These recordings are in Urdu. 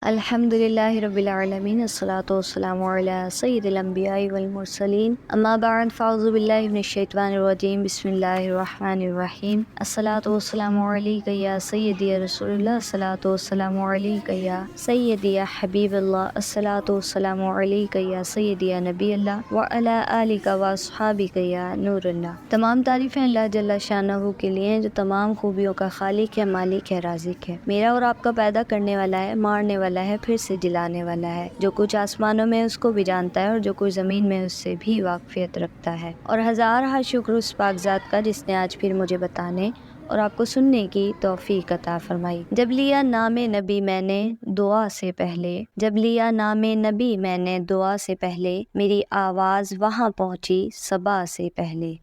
الحمد للہ رب العالمین، الصلاۃ والسلام علی سید الانبیاء والمرسلین، اما بعد فاعوذ باللہ من الشیطان الرجیم، بسم اللہ الرحمن الرحیم۔ الصلاۃ والسلام علیک یا سیدی یا رسول اللہ، الصلاۃ والسلام علیک یا سیدی یا حبیب اللہ، الصلاۃ والسلام علیک یا سیدی یا نبی اللہ وعلی آلک واصحابک یا نور اللہ۔ تمام تعریفیں اللہ جل شانہ کے لیے ہیں جو تمام خوبیوں کا خالق ہے، مالک ہے، رازق ہے۔ میرا اور آپ کا پیدا کرنے والا ہے، مارنے والا ہے، پھر سے جلانے والا ہے۔ جو کچھ آسمانوں میں اس کو بھی جانتا ہے اور جو کچھ زمین میں اس سے بھی واقفیت رکھتا ہے۔ اور ہزارہ شکر اس پاک ذات کا جس نے آج پھر مجھے بتانے اور آپ کو سننے کی توفیق عطا فرمائی۔ جب لیا نام نبی میں نے دعا سے پہلے، جب لیا نام نبی میں نے دعا سے پہلے، میری آواز وہاں پہنچی صبا سے پہلے۔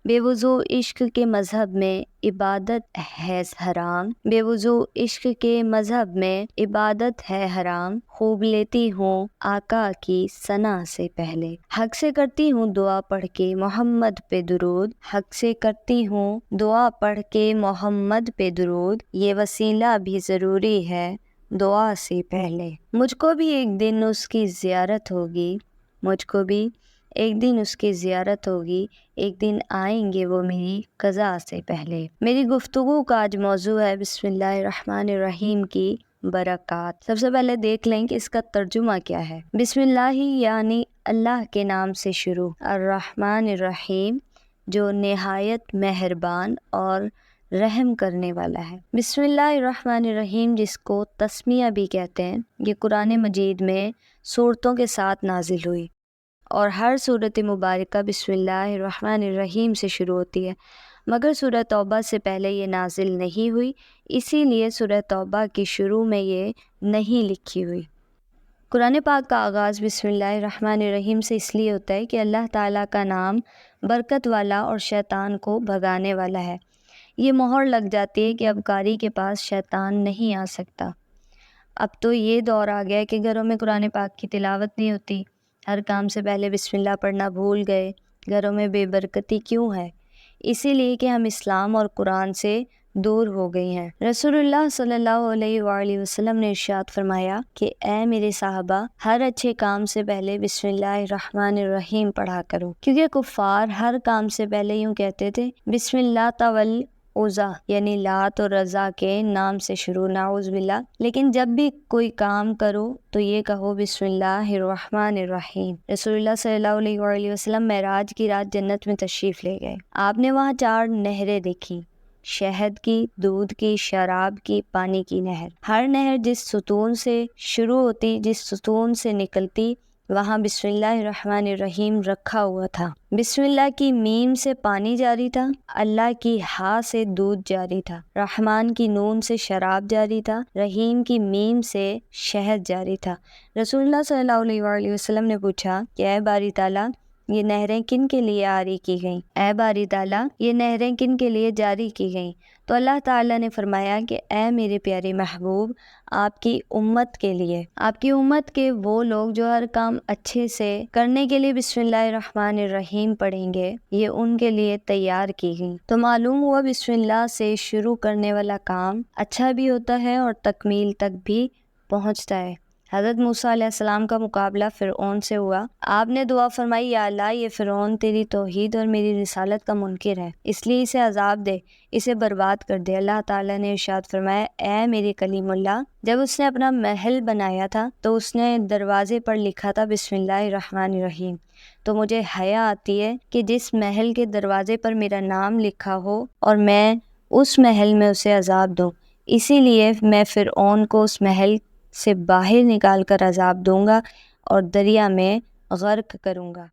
بے وضو عشق کے مذہب میں عبادت ہے حرام، بے وضو عشق کے مذہب میں عبادت ہے حرام، خوب لیتی ہوں آقا کی ثنا سے پہلے۔ حق سے کرتی ہوں دعا پڑھ کے محمد پہ درود، حق سے کرتی ہوں دعا پڑھ کے محمد پہ درود، یہ وسیلہ بھی ضروری ہے دعا سے پہلے۔ مجھ کو بھی ایک دن اس کی زیارت ہوگی، مجھ کو بھی ایک دن اس کی زیارت ہوگی، ایک دن آئیں گے وہ میری قضا سے پہلے۔ میری گفتگو کا آج موضوع ہے بسم اللہ الرحمن الرحیم کی برکات۔ سب سے پہلے دیکھ لیں کہ اس کا ترجمہ کیا ہے۔ بسم اللہ یعنی اللہ کے نام سے شروع، الرحمن الرحیم جو نہایت مہربان اور رحم کرنے والا ہے۔ بسم اللہ الرحمن الرحیم جس کو تسمیہ بھی کہتے ہیں، یہ قرآن مجید میں سورتوں کے ساتھ نازل ہوئی اور ہر سورت مبارکہ بسم اللہ الرحمن الرحیم سے شروع ہوتی ہے، مگر سورہ توبہ سے پہلے یہ نازل نہیں ہوئی، اسی لیے سورہ توبہ کی شروع میں یہ نہیں لکھی ہوئی۔ قرآن پاک کا آغاز بسم اللہ الرحمن الرحیم سے اس لیے ہوتا ہے کہ اللہ تعالیٰ کا نام برکت والا اور شیطان کو بھگانے والا ہے۔ یہ مہر لگ جاتی ہے کہ اب قاری کے پاس شیطان نہیں آ سکتا۔ اب تو یہ دور آ گیا ہے کہ گھروں میں قرآن پاک کی تلاوت نہیں ہوتی، ہر کام سے پہلے بسم اللہ پڑھنا بھول گئے۔ گھروں میں بے برکتی کیوں ہے؟ اسی لیے کہ ہم اسلام اور قرآن سے دور ہو گئی ہیں۔ رسول اللہ صلی اللہ علیہ وآلہ وسلم نے ارشاد فرمایا کہ اے میرے صحابہ، ہر اچھے کام سے پہلے بسم اللہ الرحمن الرحیم پڑھا کرو، کیونکہ کفار ہر کام سے پہلے یوں کہتے تھے بسم اللہ طول عزا یعنی لات اور رضا کے نام سے شروع، نعوذ باللہ، لیکن جب بھی کوئی کام کرو تو یہ کہو بسم اللہ الرحمن الرحیم۔ رسول اللہ صلی اللہ علیہ وآلہ وسلم معراج کی رات جنت میں تشریف لے گئے۔ آپ نے وہاں 4 نہریں دیکھی، شہد کی، دودھ کی، شراب کی، پانی کی نہر۔ ہر نہر جس ستون سے شروع ہوتی، جس ستون سے نکلتی، وہاں بسم اللہ الرحمن الرحیم رکھا ہوا تھا۔ بسم اللہ کی میم سے پانی جاری تھا، اللہ کی ہا سے دودھ جاری تھا، رحمان کی نون سے شراب جاری تھا، رحیم کی میم سے شہد جاری تھا۔ رسول اللہ صلی اللہ علیہ وآلہ وسلم نے پوچھا کہ اے باری تعالیٰ، یہ نہریں کن کے لیے جاری کی گئیں؟ اے باری تعالیٰ، یہ نہریں کن کے لیے جاری کی گئیں؟ تو اللہ تعالیٰ نے فرمایا کہ اے میرے پیارے محبوب، آپ کی امت کے لیے، آپ کی امت کے وہ لوگ جو ہر کام اچھے سے کرنے کے لیے بسم اللہ الرحمن الرحیم پڑھیں گے، یہ ان کے لیے تیار کی گئیں۔ تو معلوم ہوا بسم اللہ سے شروع کرنے والا کام اچھا بھی ہوتا ہے اور تکمیل تک بھی پہنچتا ہے۔ حضرت موسیٰ علیہ السلام کا مقابلہ فرعون سے ہوا، آپ نے دعا فرمائی یا اللہ یہ فرعون تیری توحید اور میری رسالت کا منکر ہے، اس لیے اسے عذاب دے، اسے برباد کر دے۔ اللہ تعالیٰ نے ارشاد فرمایا اے میرے کلیم اللہ، جب اس نے اپنا محل بنایا تھا تو اس نے دروازے پر لکھا تھا بسم اللہ الرحمن الرحیم، تو مجھے حیا آتی ہے کہ جس محل کے دروازے پر میرا نام لکھا ہو اور میں اس محل میں اسے عذاب دوں، اسی لیے میں فرعون کو اس محل سے باہر نکال کر عذاب دوں گا اور دریا میں غرق کروں گا۔